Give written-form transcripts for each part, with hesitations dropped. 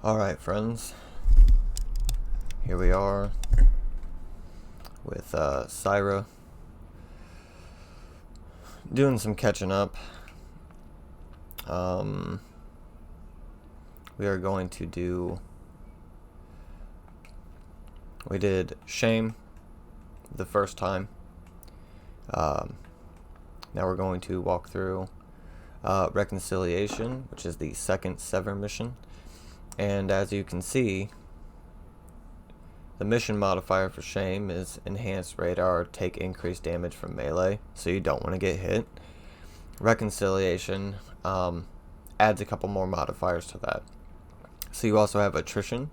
Alright, friends. Here we are with Syra doing some catching up. We are going to do... We did Shame the first time. Now we're going to walk through Reconciliation, which is the second Sever mission. And as you can see, the mission modifier for Shame is Enhanced Radar, take increased damage from melee, so you don't want to get hit. Reconciliation adds a couple more modifiers to that. So you also have Attrition.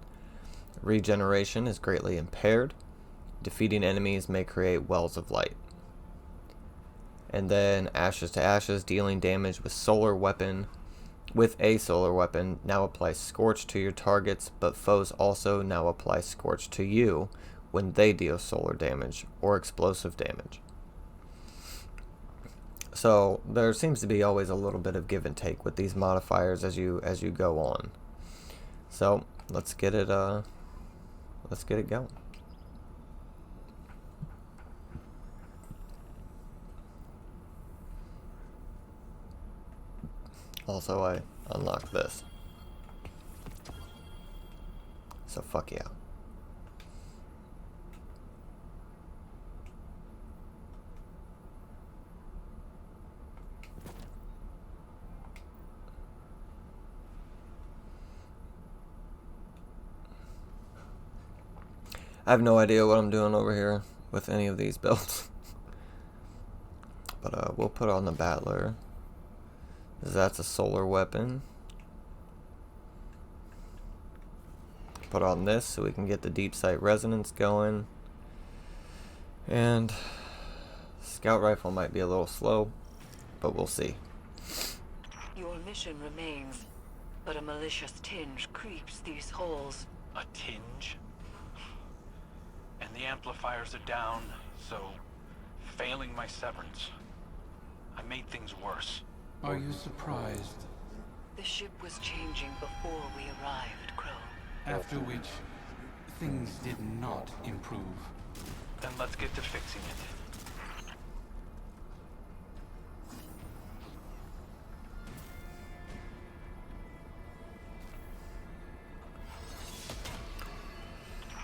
Regeneration is greatly impaired. Defeating enemies may create wells of light. And then Ashes to Ashes, dealing damage with a solar weapon now applies Scorch to your targets, but foes also now apply Scorch to you when they deal solar damage or explosive damage. So there seems to be always a little bit of give and take with these modifiers as you go on. So let's get it going. Also, I unlocked this. So fuck yeah. I have no idea what I'm doing over here with any of these builds. But we'll put on the Battler. That's a solar weapon. Put on this so we can get the deep sight resonance going. And scout rifle might be a little slow, but we'll see. Your mission remains, but a malicious tinge creeps these halls. A tinge? And the amplifiers are down, so failing my severance. I made things worse. Are you surprised? The ship was changing before we arrived, Crow. After which, things did not improve. Then let's get to fixing it.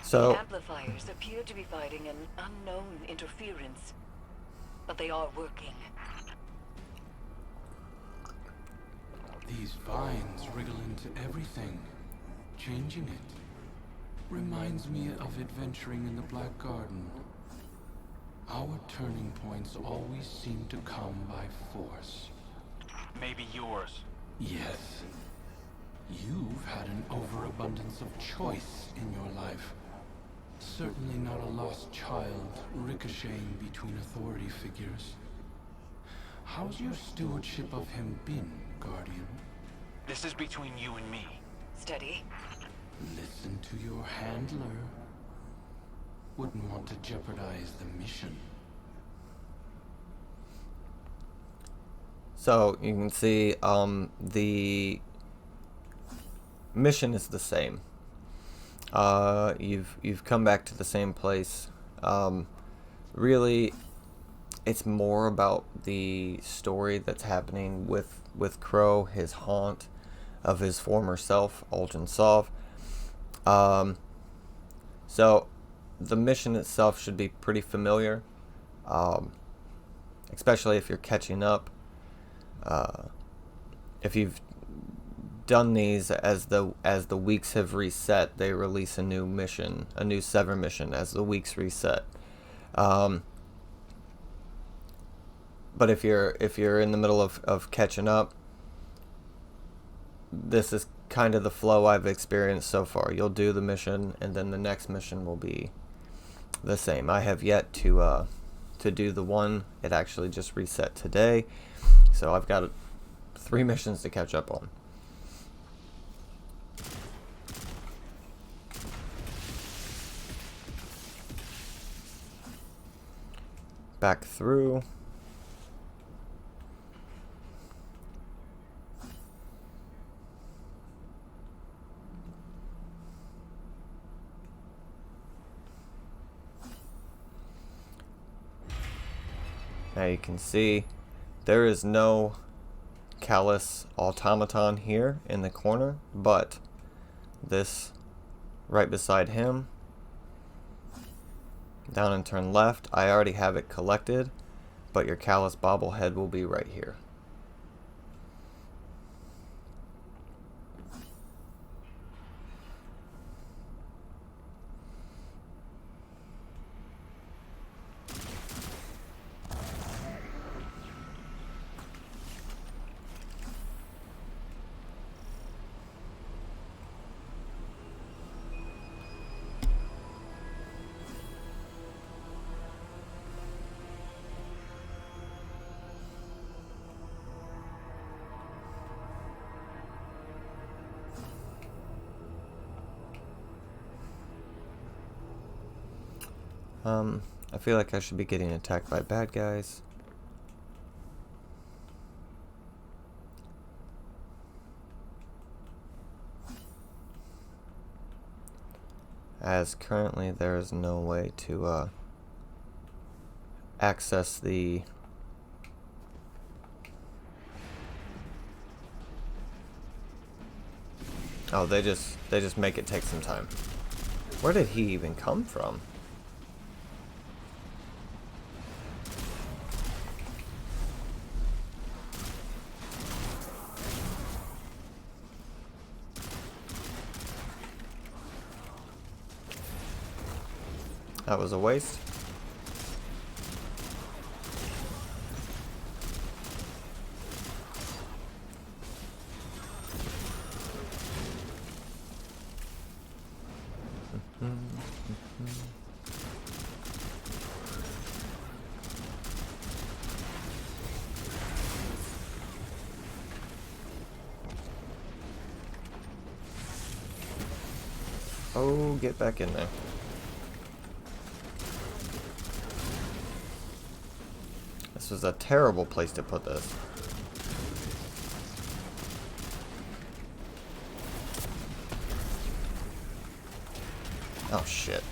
So The amplifiers appear to be fighting an unknown interference, but they are working. These vines wriggle into everything, changing it. Reminds me of adventuring in the Black Garden. Our turning points always seem to come by force. Maybe yours. Yes. You've had an overabundance of choice in your life. Certainly not a lost child ricocheting between authority figures. How's your stewardship of him been, Guardian? This is between you and me. Steady. Listen to your handler. Wouldn't want to jeopardize the mission. So you can see the mission is the same. You've come back to the same place. Really, it's more about the story that's happening with Crow, his haunt of his former self, Uljan Sov. So the mission itself should be pretty familiar, especially if you're catching up. If you've done these as the weeks have reset, they release a new mission, a new Sever mission as the weeks reset. But if you're in the middle of catching up, this is kind of the flow I've experienced so far. You'll do the mission, and then the next mission will be the same. I have yet to do the one. It actually just reset today, so I've got 3 missions to catch up on. Back through. Now you can see there is no calus automaton here in the corner, but this right beside him, down and turn left, I already have it collected, but your calus bobblehead will be right here. I feel like I should be getting attacked by bad guys. As currently there is no way to access the oh, they just make it take some time. Where did he even come from? That was a waste. Oh, get back in there. This was a terrible place to put this. Oh shit.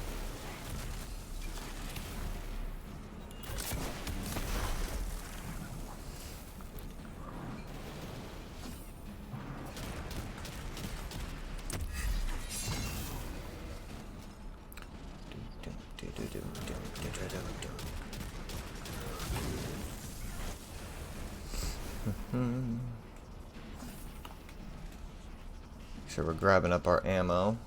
Make sure we're grabbing up our ammo.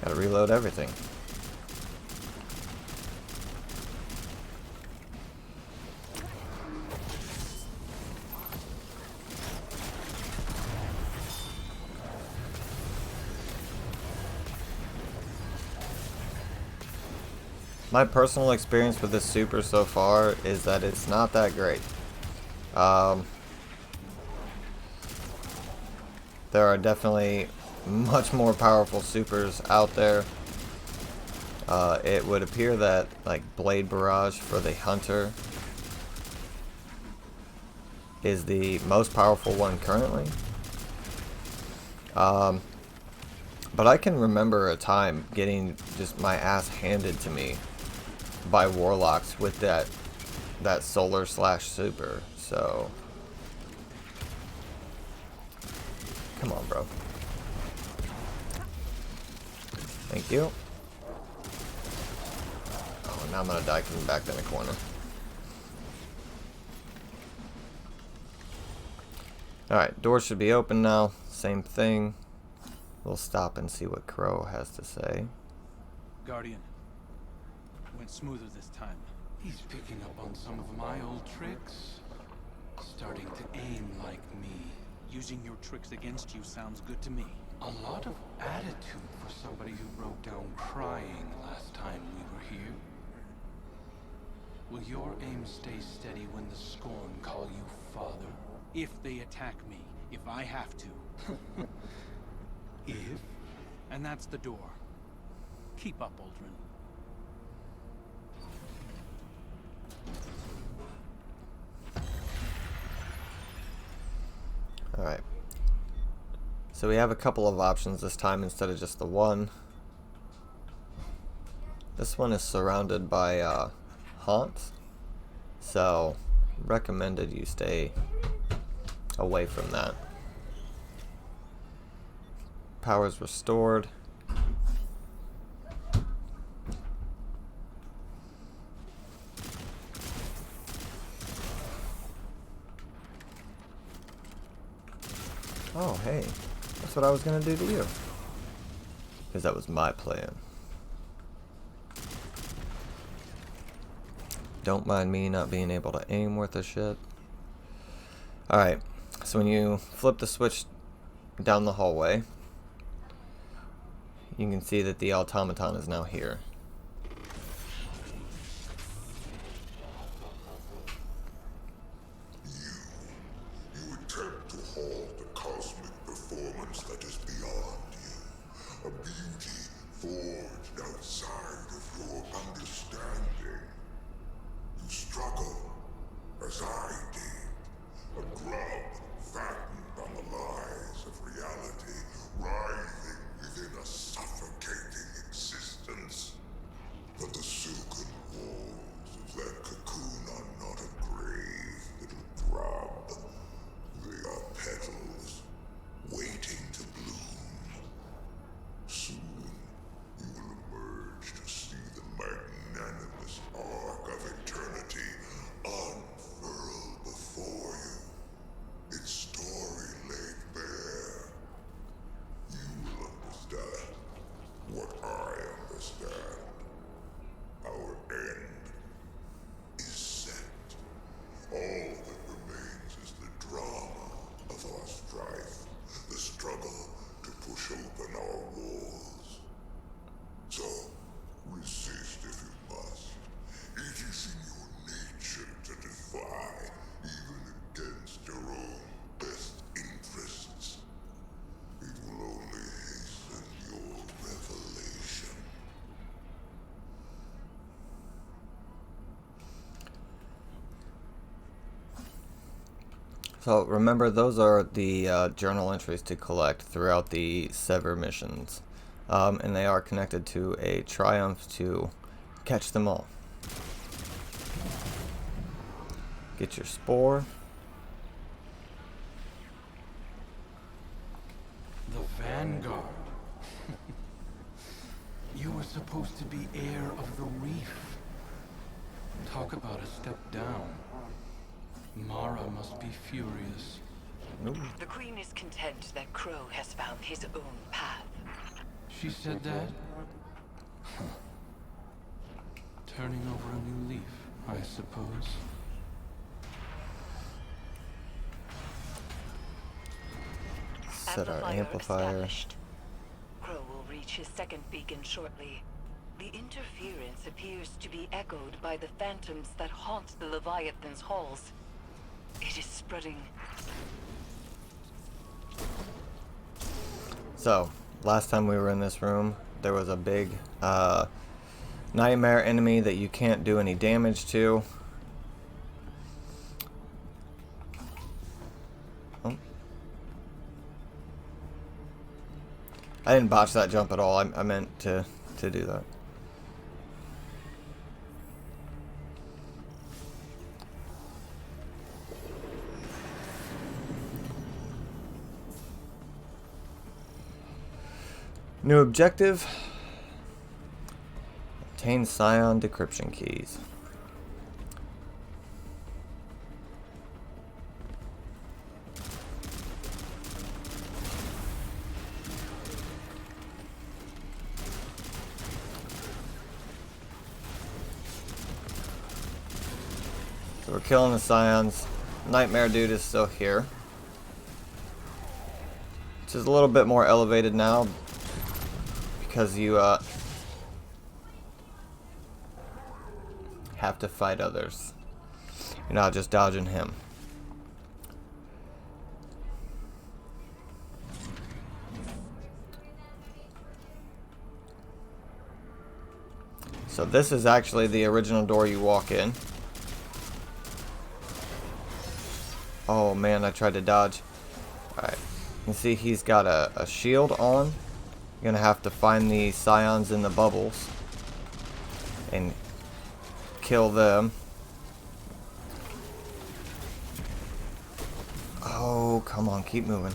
Gotta reload everything. My personal experience with this super so far is that it's not that great. There are definitely much more powerful supers out there. It would appear that like Blade Barrage for the Hunter is the most powerful one currently. But I can remember a time getting just my ass handed to me by warlocks with that solar slash super. So come on, bro. Thank you. Oh, now I'm gonna die because I'm back in the corner. Alright, doors should be open now. Same thing. We'll stop and see what Crow has to say. Guardian. Went smoother this time. He's picking up on some of my old tricks. Starting to aim like me. Using your tricks against you sounds good to me. A lot of attitude for somebody who broke down crying last time we were here. Will your aim stay steady when the Scorn call you father? If they attack me, if I have to. If? And that's the door. Keep up, Aldrin. Alright. So we have a couple of options this time instead of just the one. This one is surrounded by haunts, so recommended you stay away from that. Power's restored. Oh, hey. That's what I was gonna do to you. Because that was my plan. Don't mind me not being able to aim worth a shit. Alright, so when you flip the switch down the hallway, you can see that the automaton is now here. You attempt to halt the cosmic performance that is beyond you. A beauty forged outside of your understanding. You struggle, as I did. A grub fattened on the lies of reality, writhing within a suffocating existence. But the silken walls of that cocoon are not a grave, little grub. They are petals, waiting to bloom. Soon, you will emerge to see the magnanimous arc of eternity unfurl before you. Its story laid bare. You will understand what I understand. Our end is set. All that remains is the drama of our strife, the struggle to push open our walls. So, resist if you must. It is in your nature to defy, even against your own best interests. It will only hasten your revelation. So remember, those are the journal entries to collect throughout the Sever missions. And they are connected to a triumph to catch them all. Get your spore. The Vanguard. You were supposed to be heir of the reef. Talk about a step down. Mara must be furious. The Queen is content that Crow has found his own path. She said that? Huh. Turning over a new leaf, I suppose. Set our amplifier. Established. Crow will reach his second beacon shortly. The interference appears to be echoed by the phantoms that haunt the Leviathan's halls. It is spreading. So, last time we were in this room, there was a big nightmare enemy that you can't do any damage to. Oh. I didn't botch that jump at all. I meant to do that. New objective. Obtain Scion decryption keys. So we're killing the Scions. Nightmare dude is still here. Which is a little bit more elevated now, because you have to fight others. You're not just dodging him. So this is actually the original door you walk in. Oh man, I tried to dodge. can see he's got a shield on. You're gonna have to find the scions in the bubbles and kill them. Oh, come on, keep moving.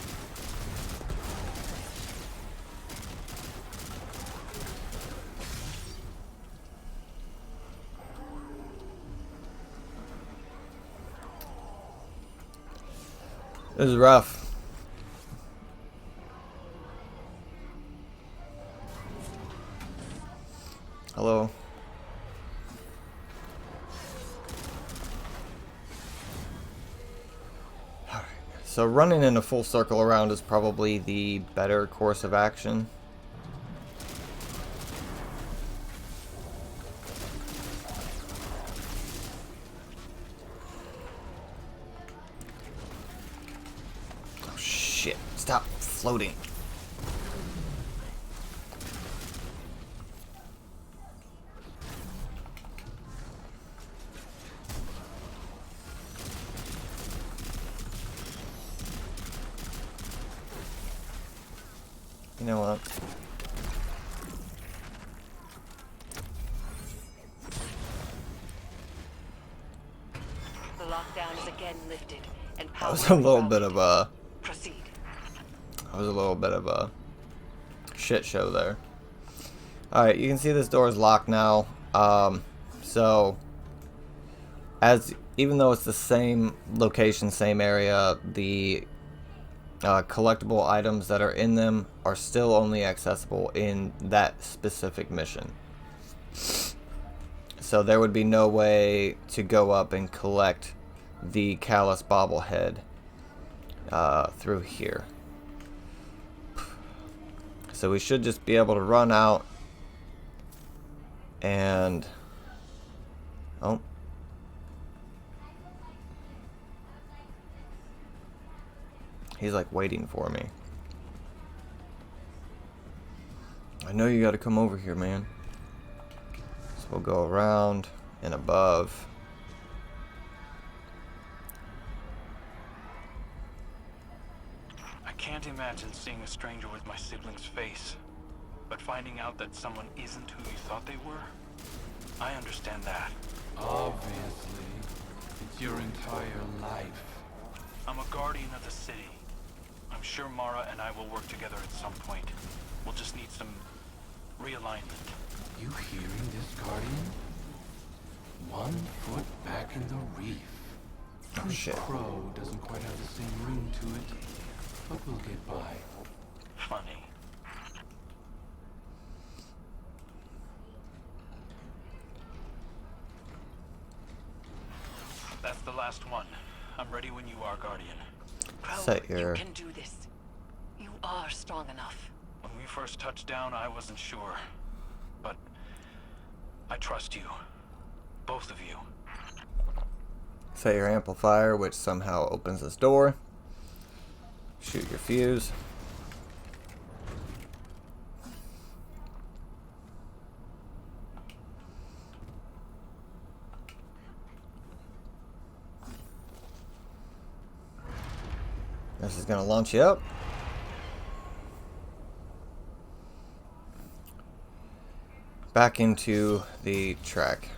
This is rough. Hello. Alright, so running in a full circle around is probably the better course of action. Oh shit, stop floating. You know what? The lockdown is again lifted, and That power was a little bit grounded. of a Proceed. shit show there. Alright, you can see this door is locked now. So even though it's the same location, same area, the collectible items that are in them are still only accessible in that specific mission. So there would be no way to go up and collect the calus bobblehead through here. So we should just be able to run out and... Oh. He's like waiting for me. I know you gotta come over here, man. So we'll go around and above. I can't imagine seeing a stranger with my sibling's face, but finding out that someone isn't who you thought they were, I understand that. Obviously, it's your entire life. I'm a guardian of the city. I'm sure Mara and I will work together at some point. We'll just need some realignment. You hearing this, Guardian? 1 foot back in the reef. Oh shit. Crow doesn't quite have the same ring to it, but we'll get by. Funny. That's the last one. I'm ready when you are, Guardian. Crow, Set your... you can do this. You are strong enough. When we first touched down, I wasn't sure. But I trust you. Both of you. Set your amplifier, which somehow opens this door. Shoot your fuse. This is going to launch you up. Back into the track.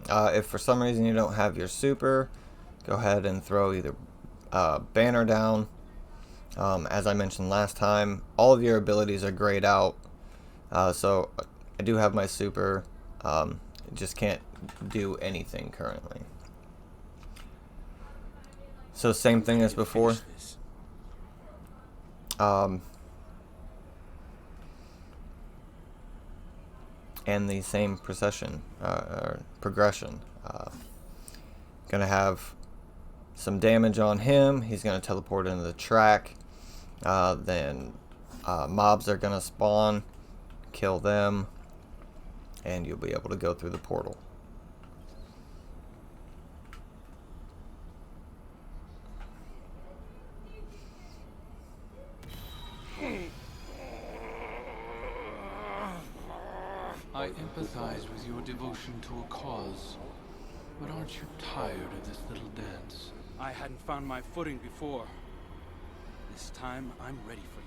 If for some reason you don't have your super, go ahead and throw either banner down. As I mentioned last time, all of your abilities are grayed out. So I do have my super. Just can't do anything currently. So same thing as before. And the same procession or progression. Gonna have some damage on him. He's gonna teleport into the track. Then mobs are gonna spawn, kill them, and you'll be able to go through the portal. I empathize with your devotion to a cause, but aren't you tired of this little dance? I hadn't found my footing before. This time, I'm ready for you.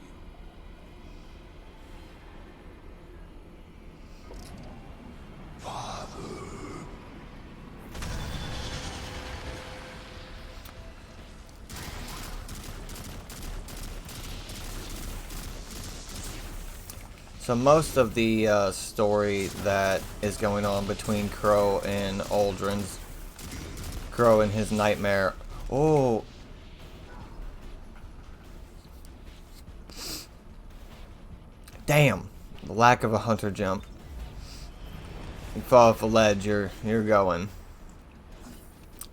So most of the story that is going on between Crow and Aldrin's, Crow and his nightmare. Oh. Damn. The lack of a hunter jump. You fall off a ledge, you're going.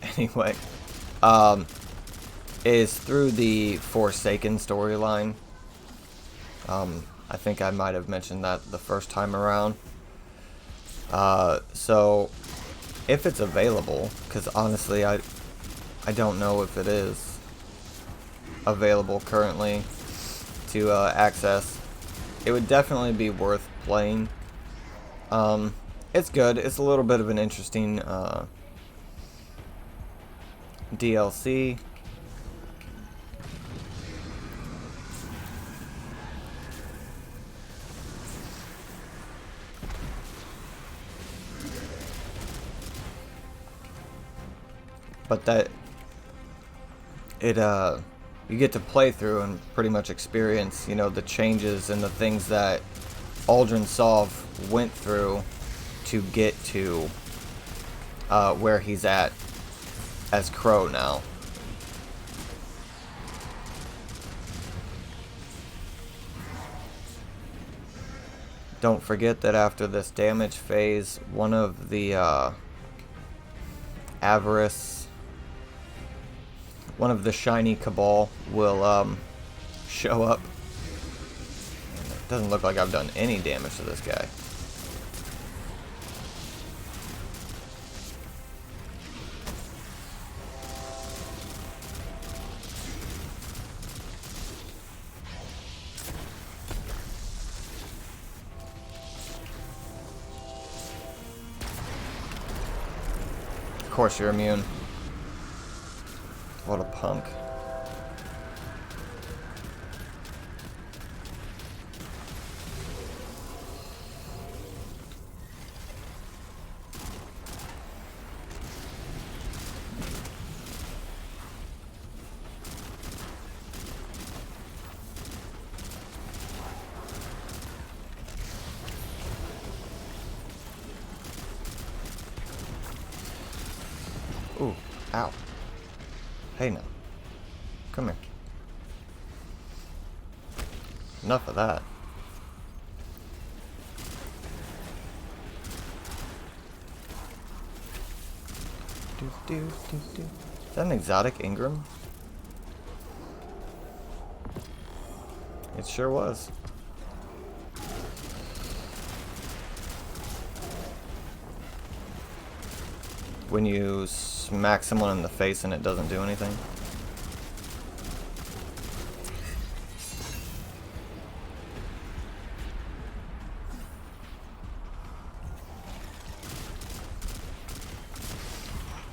Anyway. Is through the Forsaken storyline. I think I might have mentioned that the first time around. So, if it's available, because honestly, I don't know if it is available currently to access. It would definitely be worth playing. It's good. It's a little bit of an interesting DLC. But that you get to play through and pretty much experience, you know, the changes and the things that Aldrin Sov went through to get to where he's at as Crow now. Don't forget that after this damage phase, one of the one of the shiny cabal will show up. And it doesn't look like I've done any damage to this guy. Of course you're immune. What a punk. Ooh, ow. Hey now. Come here. Enough of that. Is that an exotic Ingram? It sure was. When you smack someone in the face and it doesn't do anything.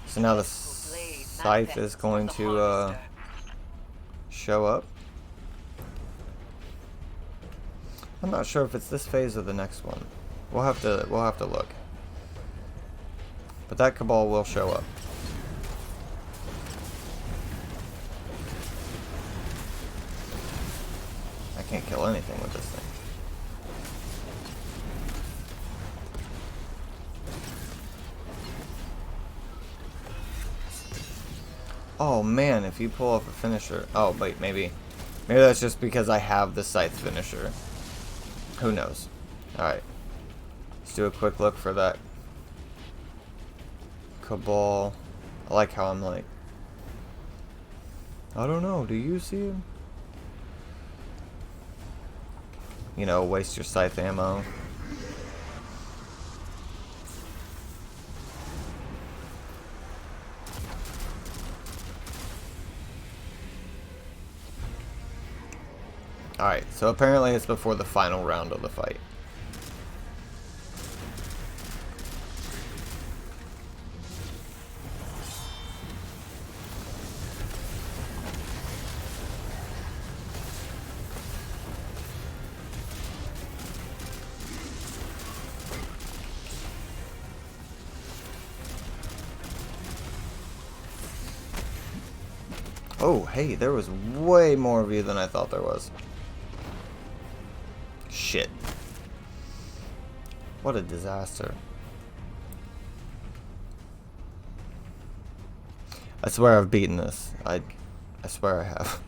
So now the scythe is going to show up. I'm not sure if it's this phase or the next one. We'll have to look. But that cabal will show up. I can't kill anything with this thing. Oh man, if you pull off a finisher. Oh wait, maybe that's just because I have the scythe finisher. Who knows? Alright. Let's do a quick look for that cabal. I like how I'm like, I don't know, do you see him? You know, waste your scythe ammo. Alright, so apparently it's before the final round of the fight. Oh, hey, there was way more of you than I thought there was. Shit. What a disaster. I swear I've beaten this. I swear I have.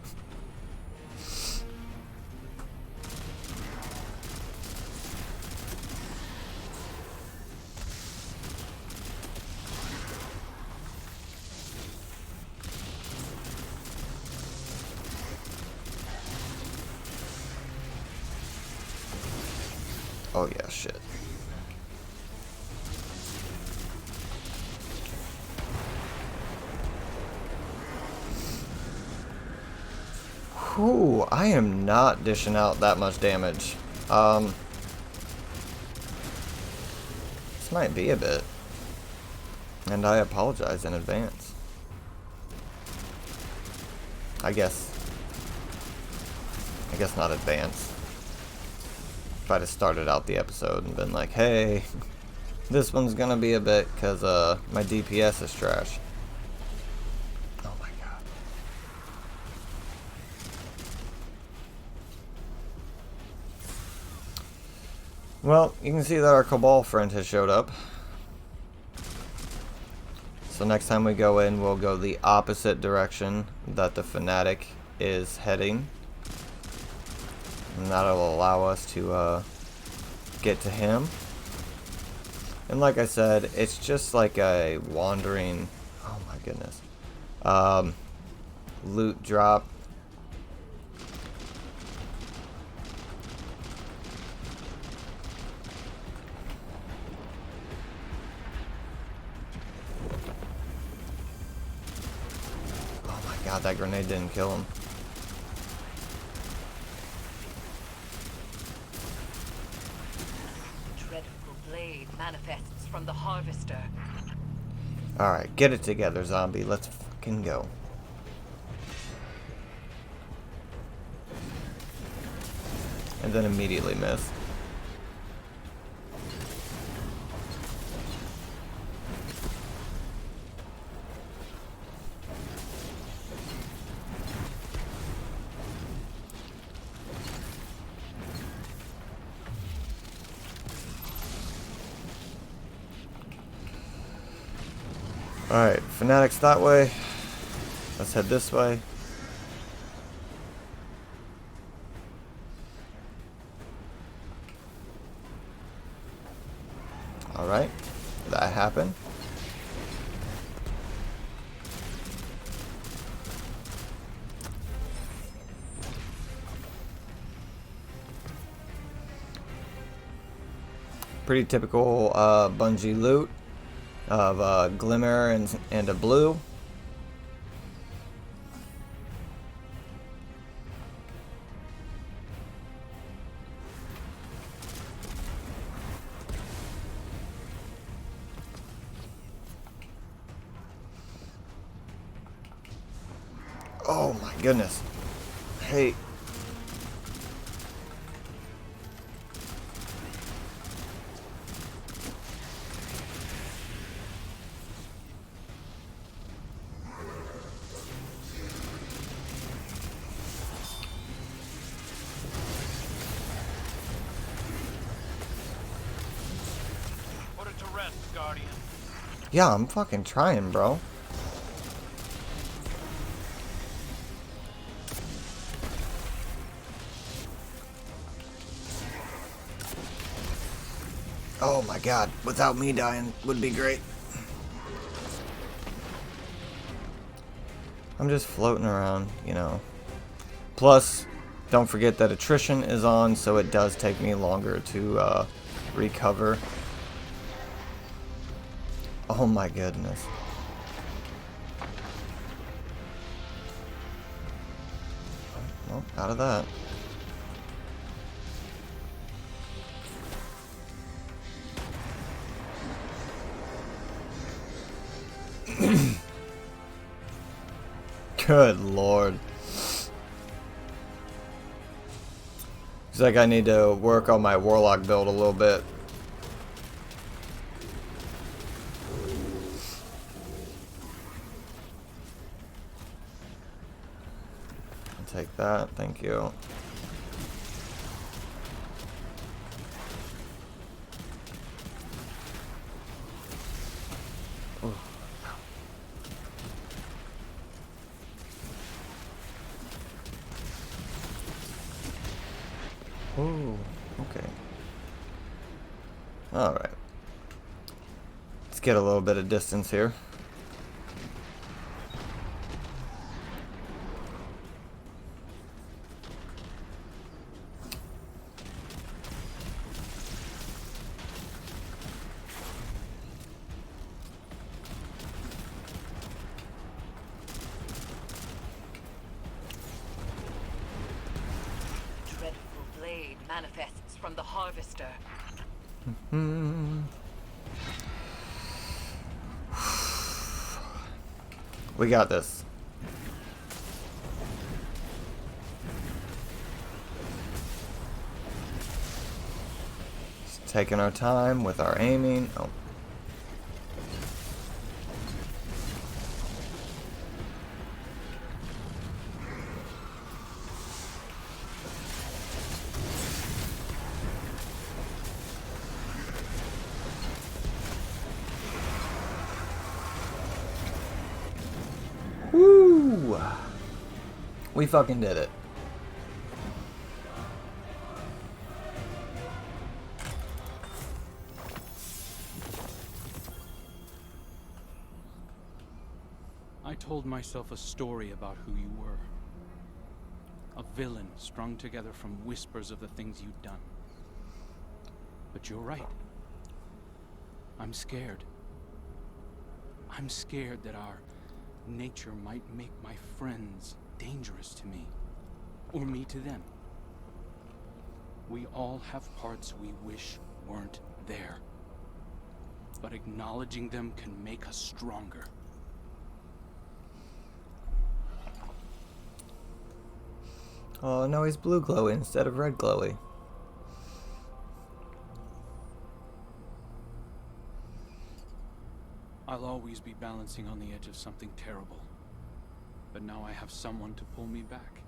Oh yeah, shit. Whew, I am not dishing out that much damage. This might be a bit. And I apologize in advance. I guess not advance. If I'd have started out the episode and been like, hey, this one's gonna be a bit because my DPS is trash. Oh my god. Well, you can see that our Cabal friend has showed up. So next time we go in, we'll go the opposite direction that the Fanatic is heading. And that'll allow us to get to him. And like I said, it's just like a wandering, oh my goodness, loot drop. Oh my god, that grenade didn't kill him. Manifests from the harvester. Alright, get it together, zombie. Let's fucking go. And then immediately miss. Alright, Fanatics that way. Let's head this way. Alright, that happened. Pretty typical Bungie loot of glimmer and a blue. Oh my goodness. Hey. Put it to rest, Guardian. Yeah, I'm fucking trying, bro. Oh my god, without me dying would be great. I'm just floating around, you know. Plus, don't forget that attrition is on, so it does take me longer to recover. Oh my goodness. Well, out of that. Good lord. Looks like I need to work on my warlock build a little bit. Take that, thank you. Oh, okay. Alright. Let's get a little bit of distance here. Manifests from the harvester. We got this. Just taking our time with our aiming. Oh. Woo! We fucking did it. I told myself a story about who you were. A villain strung together from whispers of the things you'd done. But you're right. I'm scared. I'm scared that our nature might make my friends dangerous to me, or me to them. We all have parts we wish weren't there, but acknowledging them can make us stronger. Oh no, he's blue glowy instead of red glowy. I'll always be balancing on the edge of something terrible. But now I have someone to pull me back.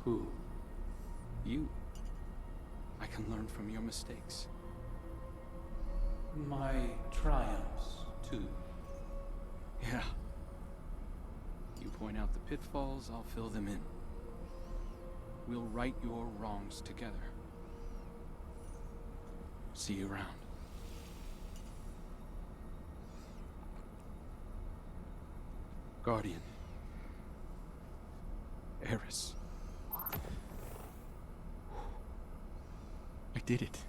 Who? You. I can learn from your mistakes. My triumphs, too. Yeah. You point out the pitfalls, I'll fill them in. We'll right your wrongs together. See you around. Guardian. Eris. I did it.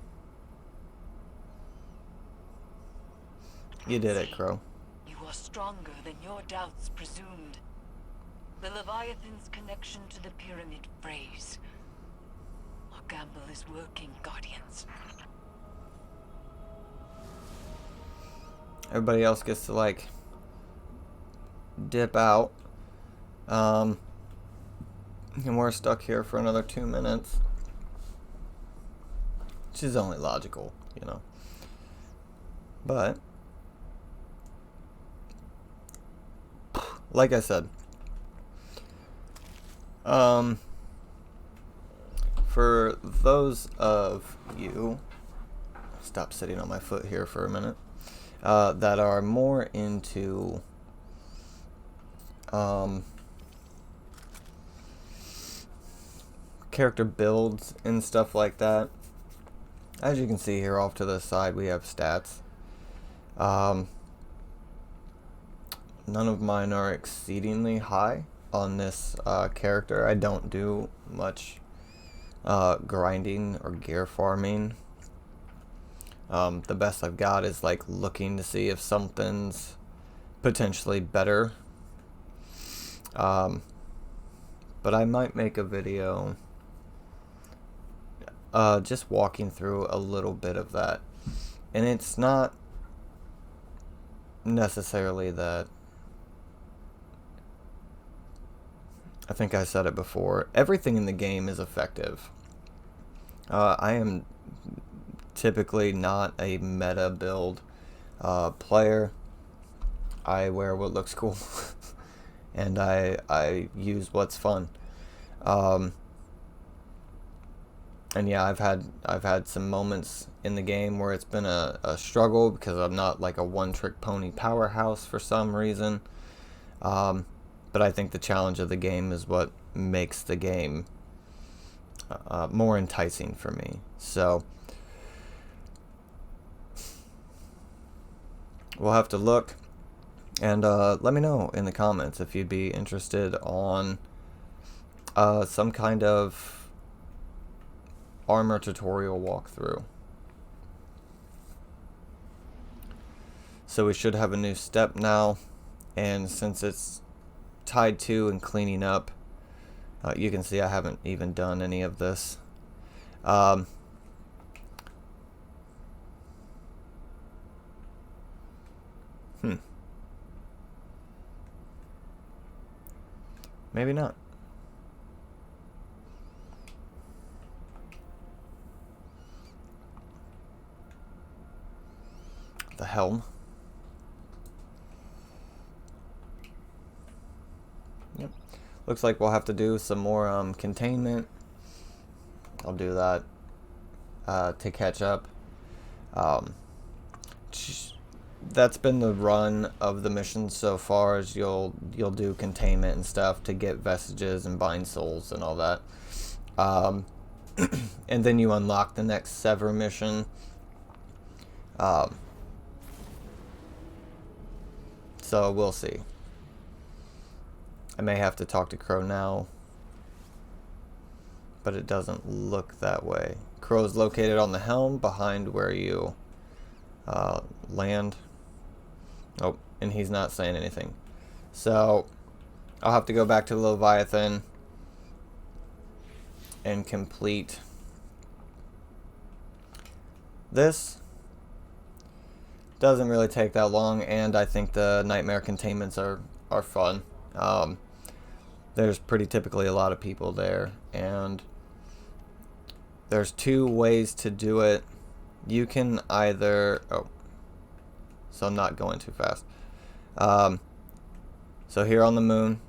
You did it, Crow. You are stronger than your doubts presumed. The Leviathan's connection to the pyramid phrase. Our gamble is working, Guardians. Everybody else gets to, like, dip out. And we're stuck here for another 2 minutes. Which is only logical, you know. But, like I said, for those of you, stop sitting on my foot here for a minute, that are more into character builds and stuff like that. As you can see here off to the side, we have stats. None of mine are exceedingly high on this character. I don't do much grinding or gear farming. The best I've got is like looking to see if something's potentially better. But I might make a video just walking through a little bit of that. And it's not necessarily that, I think I said it before, everything in the game is effective. I am typically not a meta build player. I wear what looks cool and I use what's fun. And yeah, I've had some moments in the game where it's been a struggle because I'm not like a one-trick pony powerhouse for some reason. But I think the challenge of the game is what makes the game more enticing for me. So we'll have to look, and let me know in the comments if you'd be interested on some kind of armor tutorial walkthrough. So we should have a new step now, and since it's tied to and cleaning up, you can see I haven't even done any of this. Maybe not. The helm. Yep. Looks like we'll have to do some more containment. I'll do that to catch up. That's been the run of the mission so far, is you'll do containment and stuff to get vestiges and bind souls and all that. And then you unlock the next Sever mission. So we'll see. I may have to talk to Crow now, but it doesn't look that way. Crow's located on the helm behind where you land. Oh, and he's not saying anything. So I'll have to go back to the Leviathan and complete this. Doesn't really take that long, and I think the nightmare containments are fun. There's pretty typically a lot of people there, and there's two ways to do it. You can either... Oh, so I'm not going too fast. So here on the moon,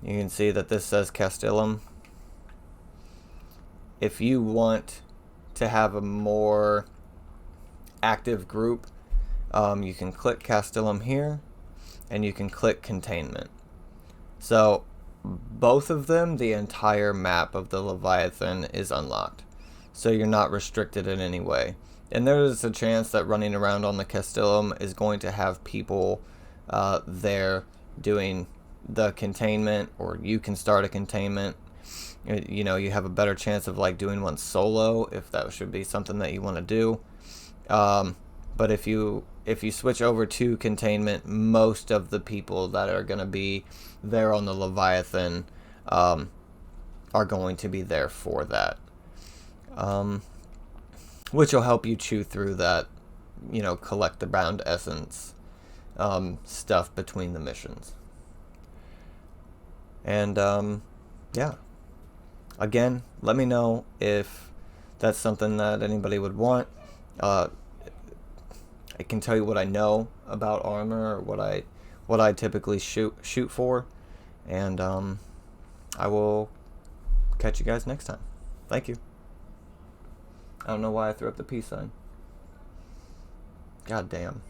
you can see that this says Castellum. If you want to have a more active group, you can click Castellum here, and you can click Containment. So both of them, the entire map of the Leviathan is unlocked. So you're not restricted in any way. And there is a chance that running around on the Castellum is going to have people there doing the containment, or you can start a containment. You know, you have a better chance of like doing one solo if that should be something that you want to do. But if you switch over to containment, most of the people that are going to be there on the Leviathan are going to be there for that. Which will help you chew through that, you know, collect the bound essence stuff between the missions. And yeah, again, let me know if that's something that anybody would want. I can tell you what I know about armor, or what I typically shoot for, and I will catch you guys next time. Thank you. I don't know why I threw up the peace sign. God damn.